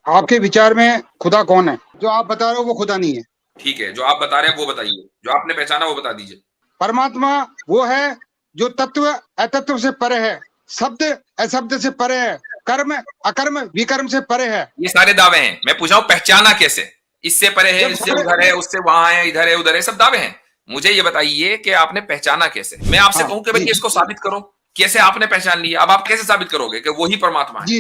आपके विचार में खुदा कौन है? जो आप बता रहे हो वो खुदा नहीं है। ठीक है, जो आप बता रहे हैं वो बताइए, जो आपने पहचाना वो बता दीजिए। परमात्मा वो है जो तत्व अतत्व से परे है, शब्द अशब्द से परे है, कर्म अकर्म विकर्म से परे है। ये सारे दावे हैं, मैं पूछा हूं पहचाना कैसे? इससे परे है, जब इससे सारे उधर है, उससे वहां है, इधर है, उधर है, सब दावे हैं। मुझे ये बताइए कि आपने पहचाना कैसे? मैं आपसे हाँ कहूं कि जी भाई इसको साबित करो, कैसे आपने पहचान लिया? अब आप कैसे साबित करोगे कि वही परमात्मा है? जी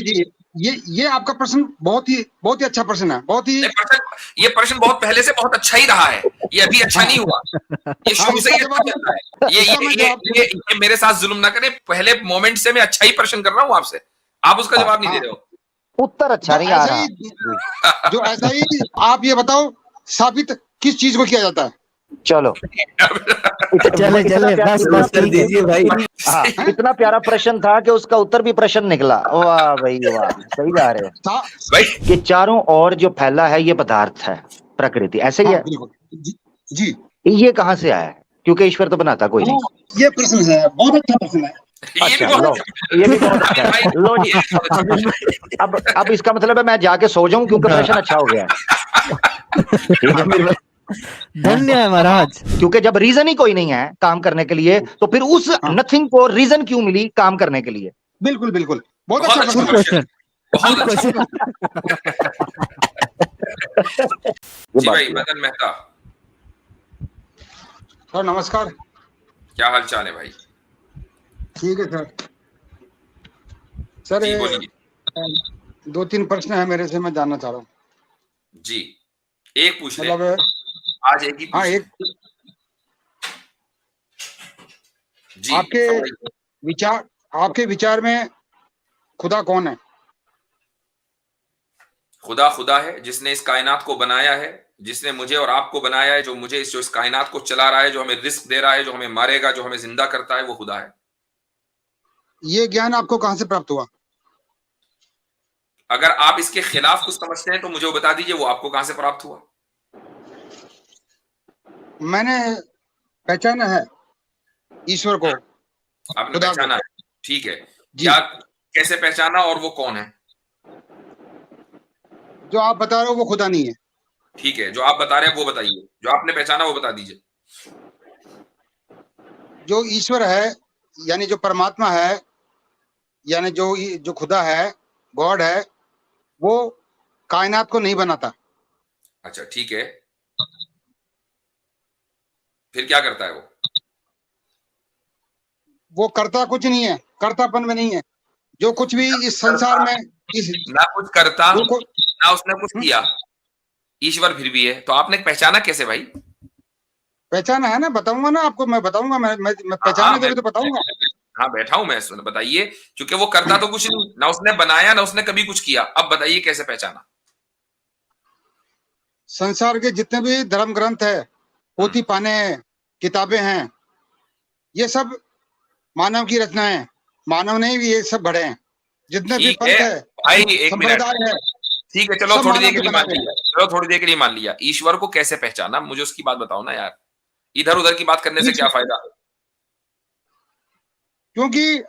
जी, ये आपका प्रश्न बहुत ही अच्छा प्रश्न है, बहुत ही। नहीं, ये प्रश्न बहुत पहले से बहुत अच्छा ही रहा है, ये अभी अच्छा हाँ नहीं हुआ। ये हाँ, शुरू से इसका ही अच्छा जवाब चल रहा है। ये इसका ये मैं ये जवाब ये, ये मेरे साथ जुल्म ना करें, पहले मोमेंट से मैं अच्छा ही प्रश्न कर रहा हूं आपसे, आप उसका जवाब नहीं दे हाँ, रहे हो। उत्तर अच्छा जो नहीं आ ऐसा रहा ही जी। जो ऐसा ही आप ये बताओ, साबित किस चीज को किया जाता है? चलो चले चले बस बस उत्तर ठीक है। दीजिए भाई। हाँ, इतना प्यारा प्रश्न था कि उसका उत्तर भी प्रश्न निकला। वाह भाई वाह, सही जा रहे हो भाई कि चारों ओर जो फैला है ये पदार्थ है, प्रकृति, ऐसे ही हाँ है। बिल्कुल जी, जी। ये कहाँ से आया है? क्योंकि ईश्वर तो बनाता कोई नहीं। ये प्रश्न है, बहुत अच्छा प्रश्न है। ये भी अच्छा, बहुत लो, अच्छा ये भी बहुत अच्छा है। लो जी, अब इसका मतलब है मैं जाके सो जाऊं क्योंकि प्रश्न अच्छा हो गया है। ठीक है, धन्य है महाराज। क्योंकि जब रीजन ही कोई नहीं है काम करने के लिए, तो फिर उस हाँ नथिंग को रीजन क्यों मिली काम करने के लिए? बिल्कुल बिल्कुल, बहुत बहुत अच्छा अच्छा प्रश्न है। क्वेश्चन, बहुत अच्छा। ये जी बात भाई है। मदन मेहता, सर नमस्कार। क्या हाल चाल है भाई? ठीक है सर। सर जी ये बोलिए। 2-3 प्रश्न है मेरे से, मैं जानना चाह रहा हूँ। जी, एक पूछ ले, मतलब आज एक ही हाँ, पूछ ले। एक जी आपके फरमाइए। आपके विचार में खुदा कौन है? खुदा खुदा है जिसने इस कायनात को बनाया है, जिसने मुझे और आपको बनाया है, जो मुझे इस कायनात को चला रहा है, जो हमें रिस्क दे रहा है, जो हमें मारेगा, जो हमें जिंदा करता है, वो खुदा है। ये ज्ञान आपको कहाँ से प्राप्त हुआ? अगर आप इसके खिलाफ कुछ समझते हैं तो मुझे वो बता दीजिए, वो आपको कहां से प्राप्त हुआ? मैंने पहचाना है ईश्वर को, आपने खुदा को। पहचाना है, ठीक है। जी, क्या, कैसे पहचाना और वो कौन है? जो आप बता रहे हो वो खुदा नहीं है। ठीक है, जो आप बता रहे हैं वो बताइए, जो आपने पहचाना वो बता दीजिए। जो ईश्वर है, यानी जो परमात्मा है, यानी जो खुदा है, गॉड है, वो कायनात को नहीं बनाता। अच्छा ठीक है, फिर क्या करता है वो? वो करता कुछ नहीं है, कर्तापन में नहीं है। जो कुछ भी इस संसार करता, में इस ना कुछ करता, जो को ना उसने कुछ किया, ईश्वर फिर भी है, तो आपने पहचाना कैसे भाई? पहचाना है ना, बताऊंगा ना आपको, मैं बताऊंगा। मैं हाँ हाँ, पहचाने मैं तभी तो बताऊंगा। हाँ बैठा हूं मैं, बताइए। क्योंकि वो करता तो कुछ नहीं, ना उसने बनाया ना उसने कभी कुछ किया, अब बताइए कैसे पहचाना? संसार के जितने भी धर्म ग्रंथ है, पोथी पाने हैं, किताबें हैं, ये सब मानव की रचनाएं हैं। मानव ने भी ये सब गढ़े हैं। जितने भी ठीक है पंथ है, भाई, एक मिनट, संप्रदाय है, ठीक है, चलो सब थोड़ी देर मानव के के लिए बनाए मान हुए हैं। लिया, चलो थोड़ी देर के लिए मान लिया। ईश्वर को कैसे पहचाना, मुझे उसकी बात बताओ ना यार, इधर उधर की बात करने से क्या फायदा? क्योंकि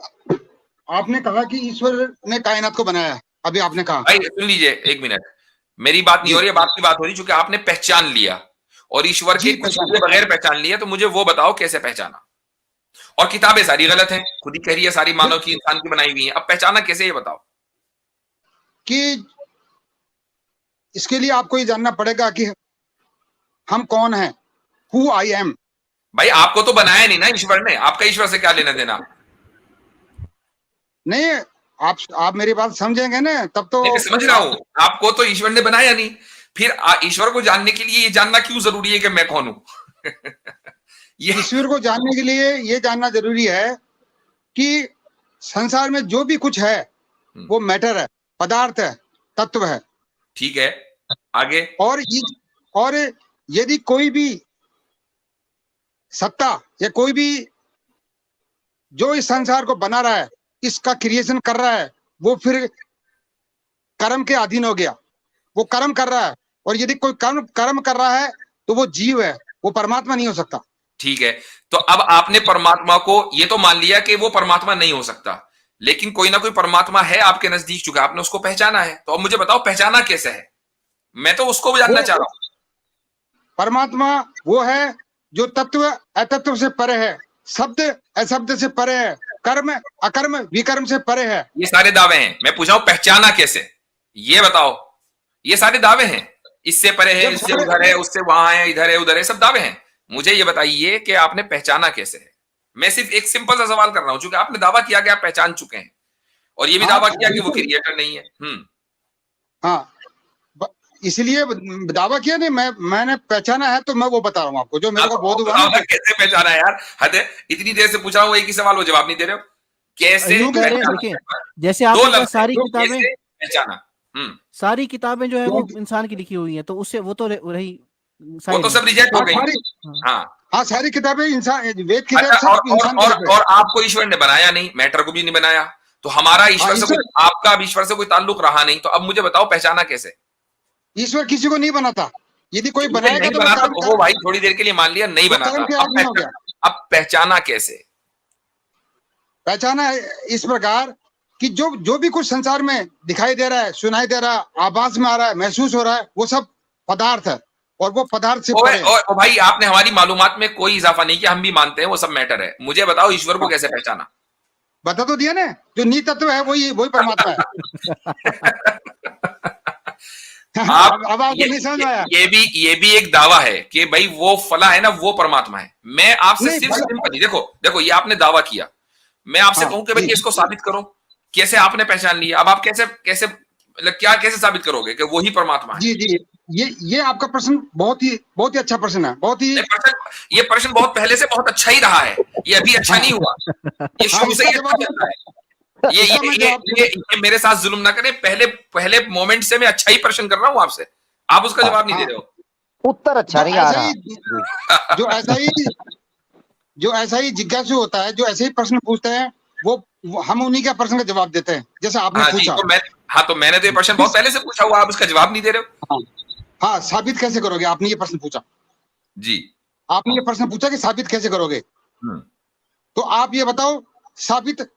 आपने कहा कि ईश्वर ने कायनात को बनाया है, अभी आपने कहा। भाई सुन लीजिए एक मिनट, मेरी बात नहीं जी हो रही है, बात की बात हो रही, चूंकि आपने पहचान लिया और ईश्वर के जी, कुछ पहचान। हुए बगैर पहचान लिया, तो मुझे वो बताओ कैसे पहचाना। और किताबें सारी गलत हैं, खुद ही कह रही है सारी मानव की, इंसान की बनाई हुई है, अब पहचाना कैसे ये बताओ। कि इसके लिए आपको ये जानना पड़ेगा कि हम कौन हैं, हु आई एम। भाई आपको तो बनाया नहीं ना ईश्वर ने, आपका ईश्वर से क्या लेना देना? नहीं, आप मेरी बात समझेंगे ना, तब तो नहीं मैं समझ रहा आप हूं, आपको तो ईश्वर ने बनाया नहीं, फिर ईश्वर को जानने के लिए ये जानना क्यों जरूरी है कि मैं कौन हूं? ये ईश्वर को जानने के लिए ये जानना जरूरी है कि संसार में जो भी कुछ है वो मैटर है, पदार्थ है, तत्व है। ठीक है, आगे। और यदि कोई भी सत्ता या कोई भी जो इस संसार को बना रहा है, इसका क्रिएशन कर रहा है, वो फिर कर्म के अधीन हो गया। वो कर्म कर रहा है, और यदि कोई कर्म कर्म कर रहा है तो वो जीव है, वो परमात्मा नहीं हो सकता। ठीक है, तो अब आपने परमात्मा को ये तो मान लिया कि वो परमात्मा नहीं हो सकता, लेकिन कोई ना कोई परमात्मा है आपके नजदीक, चूंकि आपने उसको पहचाना है। तो अब मुझे बताओ पहचाना कैसे है, मैं तो उसको भी जानना चाह रहा हूं। परमात्मा वो है जो तत्व अतत्व से परे है, शब्द अशब्द से परे है, कर्म अकर्म विकर्म से परे है। ये सारे दावे हैं, मैं पूछा हूं पहचाना कैसे, ये बताओ। ये सारे दावे हैं, इससे परे है, इससे उधर है, उससे वहां है, इधर है उधर है, सब दावे हैं। मुझे ये बताइए कि आपने पहचाना कैसे है। मैं सिर्फ एक सिंपल सा सवाल कर रहा हूं, क्योंकि आपने दावा किया कि आप पहचान चुके हैं, और ये भी दावा किया कि वो क्रिएटर नहीं है। हाँ, इसलिए दावा किया नहीं, मैंने पहचाना है, तो मैं वो बता रहा हूँ आपको जो मेरे को बोध हुआ। कैसे पहचाना है यार, हद है, इतनी देर से पूछा हूँ एक ही सवाल, वो जवाब नहीं दे रहे हो। कैसे देखिए, जैसे आपने सारी किताबें पहचाना, सारी किताबें जो है वो इंसान की लिखी हुई हैं, तो उससे वो तो रही, वो तो सब रिजेक्ट हो गई। हाँ, सारी किताबें इंसान, वेद की और आपको ईश्वर ने बनाया नहीं, मैटर को भी नहीं बनाया, तो हमारा ईश्वर से आपका ईश्वर से कोई ताल्लुक रहा नहीं। तो अब मुझे बताओ पहचाना कैसे। ईश्वर किसी को नहीं बनाता, यदि कोई बनाएगा तो बना, तो वो भाई थोड़ी देर के लिए मान लिया नहीं बनाता, अब पहचाना कैसे। पहचाना इस प्रकार कि जो भी कुछ संसार में दिखाई दे रहा है, सुनाई दे रहा है, आवाज में आ रहा है, महसूस हो रहा है, वो सब पदार्थ है, और वो पदार्थ से और भाई आपने हमारी मालूमात में कोई इजाफा नहीं किया, हम भी मानते हैं वो सब मैटर है। मुझे बताओ ईश्वर को कैसे पहचाना। बता तो दिया ना, जो नी तत्व है वही परमात्मा है। आप ये भी एक दावा है कि भाई वो फला है ना, वो परमात्मा है। मैं आपसे सिर्फ सिंपल, देखो ये आपने दावा किया, मैं आपसे कहूं कि भाई इसको साबित करो, कैसे आपने पहचान लिया। अब आप कैसे मतलब क्या कैसे साबित करोगे कि वही परमात्मा है। जी, ये आपका प्रश्न बहुत ही अच्छा प्रश्न है, बहुत ही ये प्रश्न बहुत पहले से बहुत अच्छा ही रहा है, ये अभी अच्छा नहीं हुआ, ये शुरू से ही अच्छा चल रहा है। ये मेरे साथ जुल्म ना करें, पहले मोमेंट से मैं अच्छा ही प्रश्न कर रहा हूं आपसे, आप उसका जवाब नहीं दे रहे हो। उत्तर अच्छा नहीं आ रहा। जो ऐसा ही जिज्ञासु होता है, जो ऐसे ही प्रश्न पूछते हैं, वो हम उन्हीं का प्रश्न का जवाब देते हैं, जैसे आपने पूछा। तो मैंने तो ये प्रश्न बहुत पहले से पूछा हुआ, आप उसका जवाब नहीं दे रहे हो। हाँ, साबित कैसे करोगे, आपने ये प्रश्न पूछा जी, आपने ये प्रश्न पूछा कि साबित कैसे करोगे। तो आप ये बताओ, साबित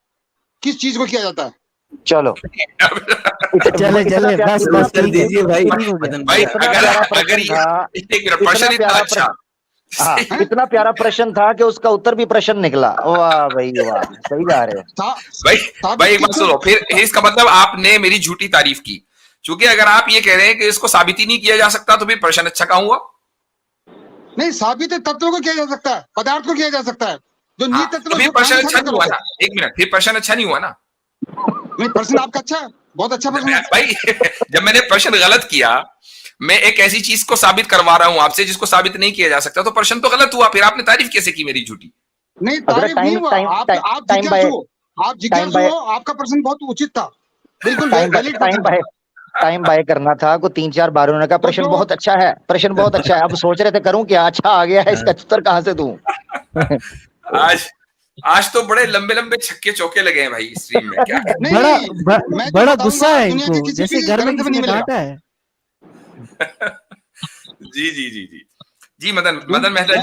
किस चीज को किया जाता है। चलो चले बस कर दीजिए भाई। अगर प्रश्न इतना अच्छा, इतना प्यारा प्रश्न था कि उसका उत्तर भी प्रश्न निकला। वाह भाई वाह, सही जा रहे हो भाई। एक बात सुनो, फिर इसका मतलब आपने मेरी झूठी तारीफ की, क्योंकि अगर आप ये कह रहे हैं कि इसको साबित ही नहीं किया जा सकता, तो फिर प्रश्न अच्छा कहाँ हुआ। नहीं, साबित तत्व को किया जा सकता है, पदार्थ को किया जा सकता है, जो नी तत्व। फिर प्रश्न अच्छा नहीं हुआ ना, एक मिनट, फिर प्रश्न अच्छा नहीं हुआ ना। नहीं, प्रश्न आपका अच्छा है, बहुत अच्छा प्रश्न है भाई। जब मैंने प्रश्न गलत किया, मैं एक ऐसी चीज को साबित करवा रहा हूं आपसे जिसको साबित नहीं किया जा सकता, तो प्रश्न तो गलत हुआ, फिर आपने तारीफ कैसे की मेरी झूठी। नहीं, तारीफ नहीं हुआ, आप जिज्ञासु हो, आपका प्रश्न बहुत उचित था, बिल्कुल टाइम बाय करना था को 3-4 बार। उन्होंने कहा प्रश्न बहुत अच्छा है, प्रश्न बहुत अच्छा है। अब सोच रहे थे करूं क्या, अच्छा आ गया है, इसका उत्तर कहां से दूं। आज तो बड़े लंबे लंबे छक्के चौके लगे हैं भाई स्ट्रीम में। क्या बड़ा गुस्सा है इनको, जैसे घर में किसी ने डांटा है। जी मदन मेहता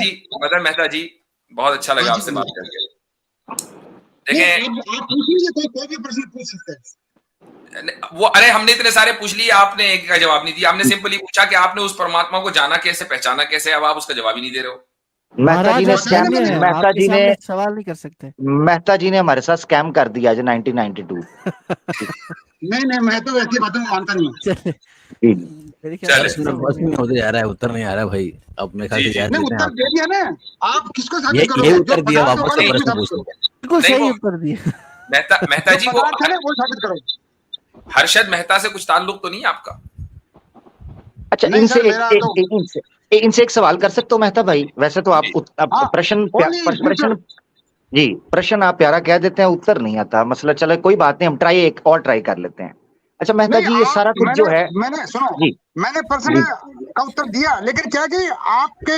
जी बहुत अच्छा लगा आपसे बात करके। देखें, कोई भी प्रश्न पूछ सकते हैं वो, अरे हमने इतने सारे पूछ लिए, आपने एक का जवाब नहीं दिया। आपने सिंपली पूछा कि आपने उस परमात्मा को जाना कैसे, पहचाना कैसे, अब आप उसका जवाब ही नहीं दे रहे हो। मेहता जी ने सवाल नहीं कर सकते। मेहता जी ने हमारे साथ स्कैम कर दिया आज 1992। नहीं, मैं तो ऐसी बातों में मानता नहीं हूँ। होते जा रहा है, उत्तर नहीं आ रहा भाई। अब मैं उत्तर दे दिया ना, आप किसको साबित करोगे? ये उत्तर दिया, वापस बिल्कुल सही उत्तर दिया। मेहता जी को वो साबित करो। हर्षद मेहता से कुछ ताल्लुक तो नहीं आपका? अच्छा, इनसे एक सवाल कर सकते हो मेहता भाई? वैसे तो आप प्रश्न प्रश्न आप प्यारा कह देते हैं, उत्तर नहीं आता, मसला। चलो कोई बात नहीं, हम एक और ट्राई कर लेते हैं। अच्छा मेहता जी, ये सारा कुछ जो है, मैंने प्रश्न का उत्तर दिया, लेकिन क्या कि आपके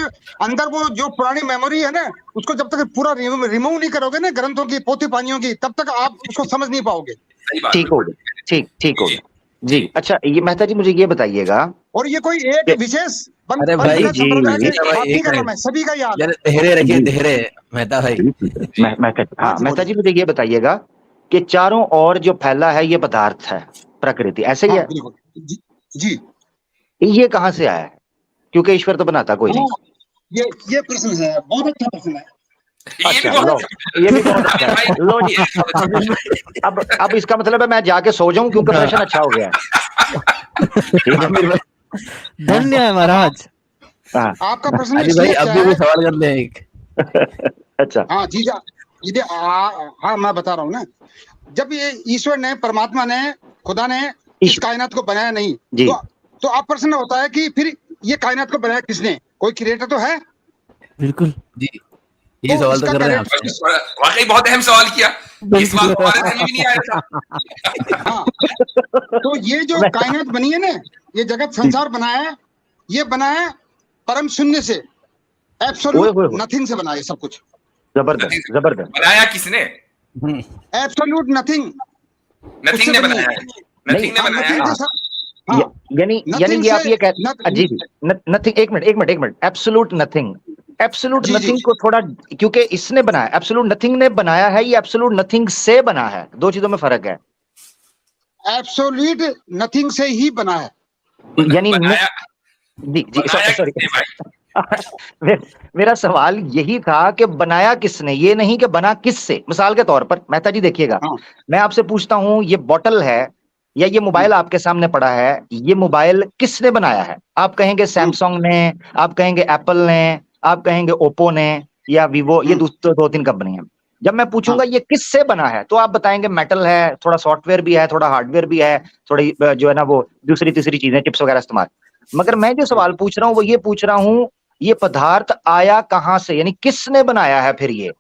अंदर वो जो पुरानी मेमोरी है ना, उसको जब तक पूरा रिमूव नहीं करोगे ना, ग्रंथों की, पोथी पानियों की, तब तक आप उसको समझ नहीं पाओगे। ठीक होगा, ठीक होगा जी। अच्छा ये मेहता जी मुझे ये बताइएगा, और ये कोई एक विशेष अरे भाई सभी का याद, धैर्य रखिए, धैर्य मेहता भाई। मेहता जी मुझे ये बताइएगा कि चारों ओर जो फैला है ये पदार्थ है, प्रकृति, ऐसे ही है? बिल्कुल जी। ये कहां से आया है? क्योंकि ईश्वर तो बनाता कोई नहीं। ये प्रश्न है, बहुत अच्छा प्रश्न है। अच्छा, लो, ये भी बहुत अच्छा है। लो जी, अब इसका मतलब है मैं जाके सो जाऊं क्योंकि प्रश्न अच्छा हो गया है। धन्य है महाराज। हाँ, आपका प्रश्न अरे भाई अब भी कोई सवाल कर ले एक। अच्छा, हाँ जी, हाँ मैं बता रहा हूँ ना, जब ये ईश्वर ने, परमात्मा ने, खुदा ने इस कायनात को बनाया नहीं, तो अब प्रश्न होता है कि फिर ये कायनात को बनाया किसने? कोई क्रिएटर तो है। बिल्कुल जी, ये सवाल तो कर रहे हैं आपसे। वाकई बहुत अहम सवाल किया, इस सवाल को हमारे ध्यान में भी नहीं आया था। हाँ, तो ये जो कायनात बनी है ना, ये जगत संसार बनाया है, ये बना है परम शून्य से, एब्सोल्यूट नथिंग से बना है सब कुछ। जबरदस्त जबरदस्त। बनाया किसने? एब्सोल्यूट नथिंग, नथिंग ने बनाया है, नथिंग ने बनाया है। यानी ये आप ये कहते, जी नथिंग, एक minute, absolute nothing, absolute nothing को थोड़ा, क्योंकि इसने बनाया, एब्सोल्यूट नथिंग ने बनाया है, ये एब्सोल्यूट नथिंग से बना है, दो चीजों में फर्क है। एब्सोल्यूट नथिंग से ही बना है, यानी जी सॉरी मेरा सवाल यही था कि बनाया किसने, ये नहीं कि बना किससे। मिसाल के तौर पर मेहता जी देखिएगा, मैं आपसे पूछता हूं, ये बोतल है या ये मोबाइल आपके सामने पड़ा है, ये मोबाइल किसने बनाया है? आप कहेंगे सैमसंग ने, आप कहेंगे एप्पल ने, आप कहेंगे ओप्पो ने या वीवो, ये दो तीन कंपनी है। जब मैं पूछूंगा ये किससे बना है, तो आप बताएंगे मेटल है, थोड़ा सॉफ्टवेयर भी है, थोड़ा हार्डवेयर भी है, थोड़ी जो है ना वो दूसरी तीसरी चीजें, चिप्स वगैरह इस्तेमाल। मगर मैं जो सवाल पूछ रहा हूँ वो ये पूछ रहा हूँ, ये पदार्थ आया कहां से, यानी किसने बनाया है? फिर ये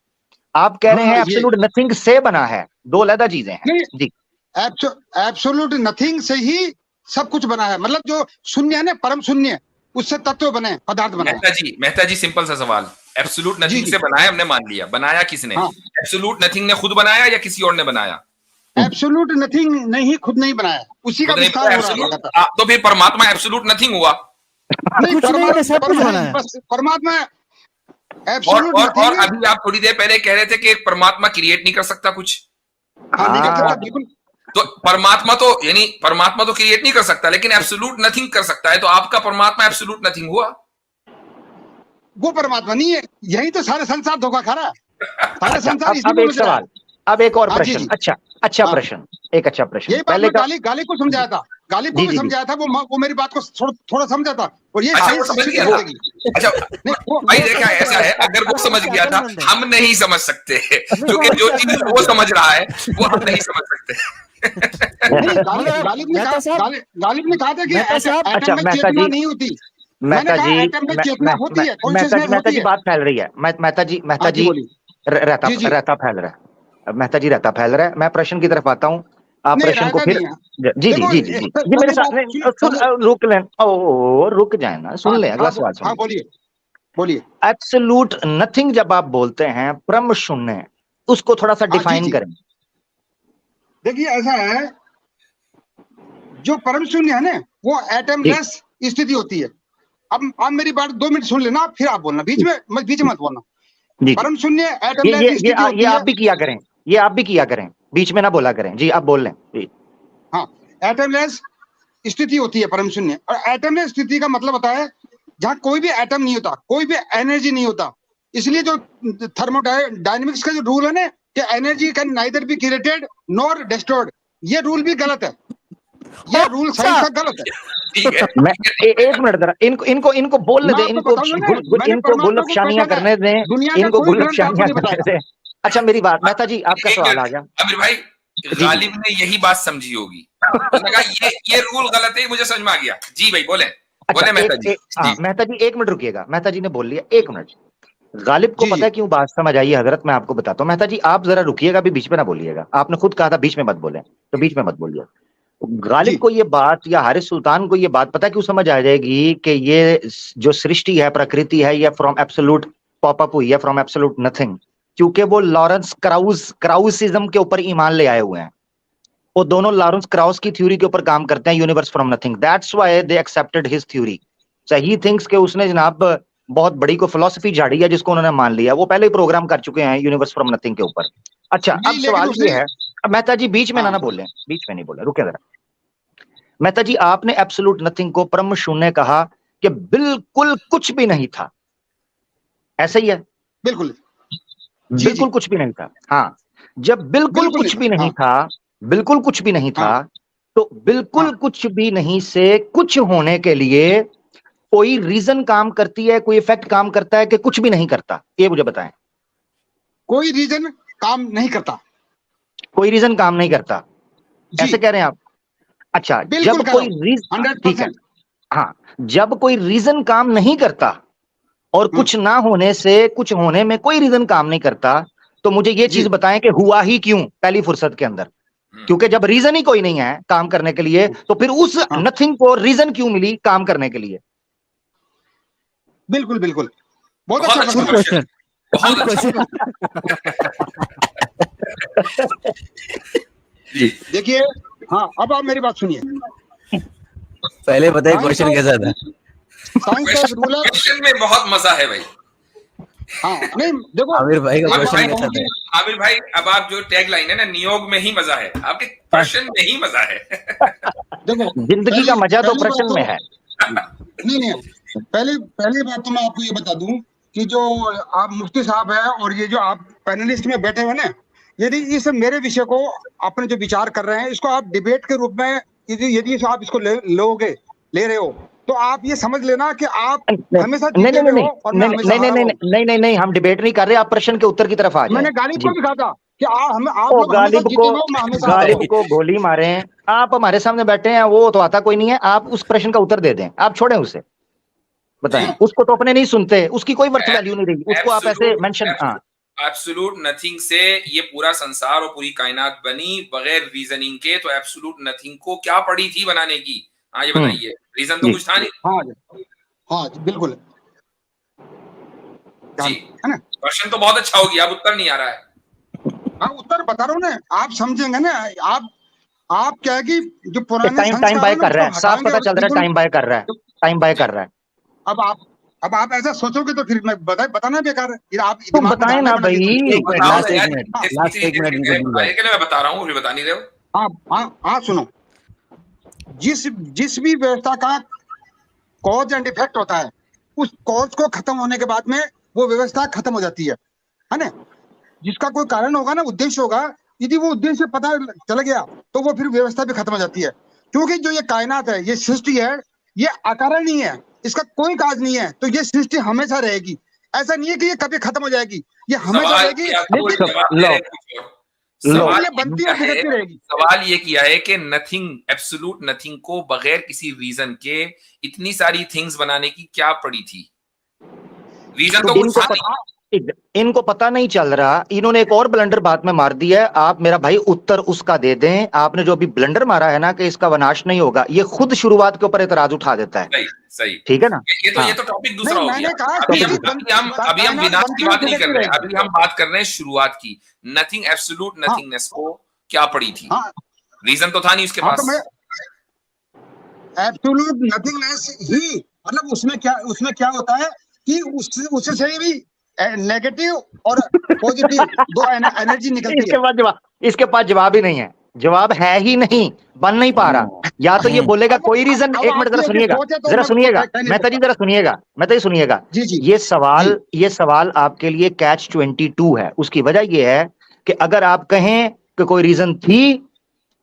आप कह रहे हैं एब्सोल्यूट नथिंग से बना है, दो अलग चीजें हैं जी। एब्सोल्यूट नथिंग से ही सब कुछ बना है, मतलब जो शून्य है ना, परम शून्य, उससे तत्व बने, पदार्थ बने। मेहता जी सिंपल सा सवाल, एब्सोल्यूट नथिंग से बनाया, हमने मान लिया, बनाया किसने? एब्सोल्यूट नथिंग ने खुद बनाया या किसी और ने बनाया? एब्सोल्यूट नथिंग ने ही खुद नहीं बनाया, उसी का विस्तार हो रहा है। तो फिर परमात्मा एब्सोल्यूट नथिंग हुआ? नहीं, परमात्मा एब्सोल्यूट नथिंग। और अभी आप थोड़ी देर पहले कह रहे थे कि परमात्मा क्रिएट नहीं कर सकता कुछ। तो परमात्मा तो, यानी परमात्मा तो क्रिएट नहीं कर सकता, लेकिन एब्सोल्यूट नथिंग कर सकता है, तो आपका परमात्मा एब्सोल्यूट नथिंग हुआ? वो परमात्मा नहीं है, यही तो सारे संसार धोखा खा रहा है, सारे संसार। अब एक सवाल, अब एक और प्रश्न, अच्छा प्रश्न, एक अच्छा प्रश्न। ये पहले गाली को समझाया था, गालिब को भी समझाया था, वो मेरी बात को थोड़ा समझा था, और ये समझ गया था। अच्छा भाई देखा, ऐसा है, अगर वो समझ गया था, हम नहीं समझ सकते, क्योंकि जो चीज वो समझ रहा है वो हम नहीं समझ सकते। गालिब ने कहा था कि एटम में चेतना नहीं होती। मेहता जी बात फैल रही है, मेहता जी रहता फैल रहा है, मेहता जी रहता फैल रहा है। मैं प्रश्न की तरफ आता हूँ, आप प्रश्न को फिर जी मेरे साथ रुक जाए ना, सुन ले अगला सवाल सुन। बोलिए। एब्सोल्यूट नथिंग जब आप बोलते हैं, परम शून्य, उसको थोड़ा सा डिफाइन करें। देखिए ऐसा है, जो परम शून्य है ना, वो एटमलेस स्थिति होती है। अब आप मेरी बात 2 मिनट सुन लेना, फिर आप बोलना, बीच में मत बोलना। परम शून्य एटमलेस स्थिति होती है। ये आप भी किया करें, ये आप भी किया करें, बीच में ना बोला करें जी, आप बोल लें। हाँ, एटमलेस स्थिति होती है परम शून्य, और एटमलेस स्थिति का मतलब होता है जहां कोई भी एटम नहीं होता, कोई भी एनर्जी नहीं होता। इसलिए जो थर्मोडायनेमिक्स का जो रूल है ना, कि energy can neither be created nor destroyed, ये रूल भी गलत है, ये रूल साइंस का गलत है। मैं एक मिनट जरा इनको बोलने दें, इनको गुलफशानियां करने दें, इनको गुलफशानियां करने दें। अच्छा मेरी बात, मेहता जी आपका सवाल आ गया। अमीर भाई, गालिब ने यही बात समझी होगी, लगा ये रूल गलत है, मुझे समझ में आ गया। जी भाई बोले। अच्छा, मेहता जी 1 मिनट रुकिएगा, मेहता जी ने बोल लिया, 1 मिनट। गालिब को पता है क्यों बात समझ आई है हजरत, मैं आपको बताता हूँ। मेहता जी आप जरा रुकिएगा, भी बीच में ना बोलिएगा, आपने खुद कहा था बीच में मत बोले, तो बीच में मत बोलिए। गालिब को ये बात या हारिस सुल्तान को ये बात पता क्यों समझ आ जाएगी कि ये जो सृष्टि है, प्रकृति है, ये फ्रॉम एब्सोल्यूट पॉप अप हुई है, फ्रॉम एब्सोल्यूट नथिंग। क्योंकि वो लॉरेंस क्राउसिज्म के ऊपर ईमान ले आए हुए हैं। वो दोनों लॉरेंस क्राउस की थ्योरी के ऊपर काम करते हैं, universe from nothing. That's why they accepted his theory. He thinks के उसने जनाब बहुत बड़ी को फिलॉसफी झाड़ी है, जिसको उन्होंने मान लिया। वो पहले ही प्रोग्राम कर चुके हैं यूनिवर्स फ्रॉम नथिंग के ऊपर। अच्छा अब सवाल ये है, मेहता जी बीच में ना बोले, बीच में नहीं बोले, रुके जरा। मेहता जी आपने एब्सोल्यूट नथिंग को परम शून्य कहा कि बिल्कुल कुछ भी नहीं था, ऐसा ही है? बिल्कुल बिल्कुल कुछ भी नहीं था। हाँ, जब बिल्कुल कुछ भी नहीं था, बिल्कुल कुछ भी नहीं था, तो बिल्कुल कुछ भी नहीं से कुछ होने के लिए कोई रीजन काम करती है, कोई इफेक्ट काम करता है कि कुछ भी नहीं करता? ये मुझे बताएं। कोई रीजन काम नहीं करता, कोई रीजन काम नहीं करता, ऐसे कह रहे हैं आप? अच्छा, जब कोई रीजन, ठीक है, हाँ, जब कोई रीजन काम नहीं करता और कुछ ना होने से कुछ होने में कोई रीजन काम नहीं करता, तो मुझे ये चीज बताएं कि हुआ ही क्यों पहली फुर्सत के अंदर? क्योंकि जब रीजन ही कोई नहीं है काम करने के लिए, तो फिर उस नथिंग को रीजन क्यों मिली काम करने के लिए? बिल्कुल बिल्कुल, बहुत अच्छा क्वेश्चन, बहुत अच्छा। देखिए, हाँ, अब आप मेरी बात सुनिए। पहले बताइए क्वेश्चन कैसा था? क्वेश्चन में बहुत मजा है भाई। हाँ, नहीं देखो आमिर भाई का क्वेश्चन कैसा था? आमिर भाई, अब आप जो टैग लाइन है ना, नियोग में ही मजा है, आपके प्रश्न में ही मजा है। देखो, जिंदगी का मजा तो प्रश्न में है। नहीं, पहली बात तो मैं आपको ये बता दूं कि जो आप मुफ्ती साहब है और ये जो आप पैनलिस्ट में बैठे हुए ना, यदि इस मेरे विषय को अपने जो विचार कर रहे हैं, इसको आप डिबेट के रूप में यदि आप इसको ले रहे हो, तो आप ये समझ लेना कि आप हमेशा जीते हुए हो और मैं हमेशा हारा हूं। नहीं, हम डिबेट नहीं कर रहे, आप प्रश्न के उत्तर की तरफ आ जाए। मैंने गालिब को भी कहा था कि आप लोग हमेशा जीते हुए हो, मैं हमेशा हारा हूं। गालिब को गोली मारे, आप हमारे सामने बैठे हैं, वो तो आता कोई नहीं है, आप उस प्रश्न का उत्तर दे दें, आप छोड़ें उसे, बताएं। उसको तो अपने नहीं सुनते, उसकी कोई वर्थ वैल्यू नहीं रही, उसको आप ऐसे मेंशन। एब्सोल्यूट नथिंग से ये पूरा संसार और पूरी कायनात बनी बगैर रीजनिंग के, तो एब्सोल्यूट नथिंग को क्या पड़ी थी बनाने की? हाँ, ये बताइए, रीजन तो कुछ था नहीं। हाँ, बिल्कुल जी, है ना? क्वेश्चन तो बहुत अच्छा हो गया, अब उत्तर नहीं आ रहा है। हाँ, उत्तर बता रहा हूँ ना, आप समझेंगे ना। आप क्या है कि जो पुराने टाइम बाय कर रहा है, साफ पता चल रहा है, टाइम बाय कर रहा है। अब आप ऐसा सोचोगे तो फिर मैं बताना बेकार है। फिर आप तुम बताएं ना भाई। लास्ट एक मिनट मैं बता रहा हूँ, फिर बता नहीं रहे हो। हाँ, सुनो, जिस भी व्यवस्था का कॉज एंड इफेक्ट होता है, उस कॉज को खत्म होने के बाद में वो व्यवस्था खत्म हो जाती है ना? जिसका कोई कारण होगा ना, उद्देश्य होगा, यदि वो उद्देश्य पता चल गया तो वो फिर व्यवस्था भी खत्म हो जाती है। क्योंकि जो ये कायनात है, ये सृष्टि है, ये अकारणीय है, इसका कोई काज नहीं है, तो ये सृष्टि हमेशा रहेगी। ऐसा नहीं है कि ये कभी खत्म हो जाएगी, ये हमेशा रहेगी। सवाल ये किया है कि नथिंग, एब्सोल्यूट नथिंग को बगैर किसी रीजन के इतनी सारी थिंग्स बनाने की क्या पड़ी थी? रीजन तो कुछ था नहीं। इनको पता नहीं चल रहा, इन्होंने एक और ब्लंडर बात में मार दी है। आप मेरा भाई उत्तर उसका दे दें। आपने जो अभी ब्लंडर मारा है ना कि इसका विनाश नहीं होगा, ये खुद शुरुआत के ऊपर एतराज उठा देता है। सही, ठीक है ना? ये तो टॉपिक दूसरा हो गया। अभी हम विनाश की बात नहीं कर रहे, अभी हम बात कर रहे हैं शुरुआत की। नथिंग, एब्सोल्यूट नथिंगनेस को क्या पड़ी थी? रीजन तो था नहीं उसके पास। एब्सोल्यूट नथिंगनेस ही, मतलब उसमें क्या होता है कि उससे भी नेगेटिव और पॉजिटिव दो एनर्जी निकलती है। इसके पास जवाब ही नहीं है, जवाब है ही नहीं, बन नहीं पा रहा। या तो ये बोलेगा कोई रीजन। एक मिनट जरा सुनिएगा मेहता जी, जरा सुनिएगा। ये सवाल आपके लिए कैच 22 है। उसकी वजह ये है कि अगर आप कहें कि कोई रीजन थी,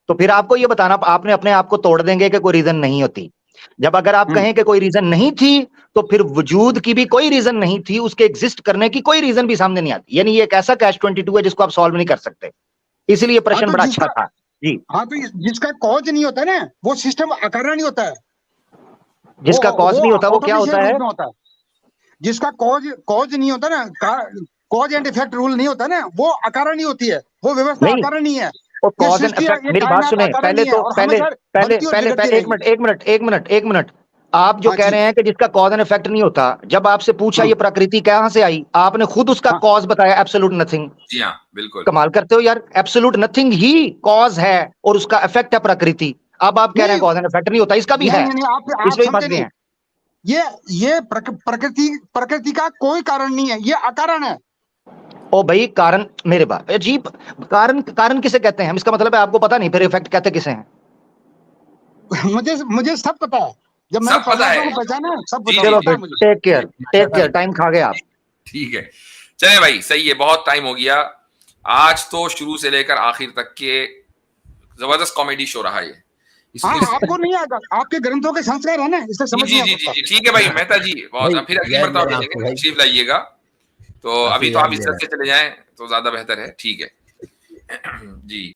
तो फिर आपको ये बताना, आपने अपने आप को तोड़ देंगे कि कोई रीजन नहीं होती। जब अगर आप कहें कि कोई रीजन नहीं थी, तो फिर वजूद की भी कोई रीजन नहीं थी, उसके एग्जिस्ट करने की कोई रीजन भी सामने नहीं आती। यानी ये एक ऐसा कैच 22 है जिसको आप सॉल्व नहीं कर सकते। इसलिए प्रश्न बड़ा अच्छा था जी। हाँ, तो जिसका कॉज नहीं होता ना, वो सिस्टम अकारण नहीं होता है। जिसका कॉज नहीं होता वो क्या होता है? जिसका कॉज नहीं होता ना, कॉज एंड इफेक्ट रूल नहीं होता ना, वो अकारण नहीं होती है, वो व्यवस्था अकारण नहीं है। कॉज एंड इफेक्ट, मेरी बात सुने पहले एक मिनट। आप जो कह रहे हैं कि जिसका कॉज एंड इफेक्ट नहीं होता, जब आपसे पूछा ये प्रकृति कहां से आई, आपने खुद उसका कॉज बताया, एब्सोल्यूट नथिंग। जी हाँ, बिल्कुल कमाल करते हो यार। एब्सोल्यूट नथिंग ही कॉज है और उसका इफेक्ट है प्रकृति। अब आप कह रहे हैं कॉज एंड इफेक्ट नहीं होता, इसका भी है, इसलिए बात नहीं है। ये प्रकृति का कोई कारण नहीं है, ये अकारण है। ओ भाई कारण मेरे बात अजीब कारण किसे कहते हैं हम? इसका मतलब है आपको पता नहीं, फिर इफेक्ट कहते किसे हैं? मुझे सब पता है, जब मैंने पहचाना सब चलो फिर टेक केयर, टाइम खा गए आप। ठीक है, चले भाई, सही है, बहुत टाइम हो गया। आज तो शुरू से लेकर आखिर तक के जबरदस्त कॉमेडी शो रहा ये। आपको नहीं आएगा, आपके ग्रंथों के संस्कार है ना, इससे समझ जी जी जी, ठीक है भाई मेहता जी, बहुत फिर अगली मरतबा तशरीफ लाइएगा। तो अभी तो आप इज्जत से चले जाएं तो ज्यादा बेहतर है। ठीक है जी।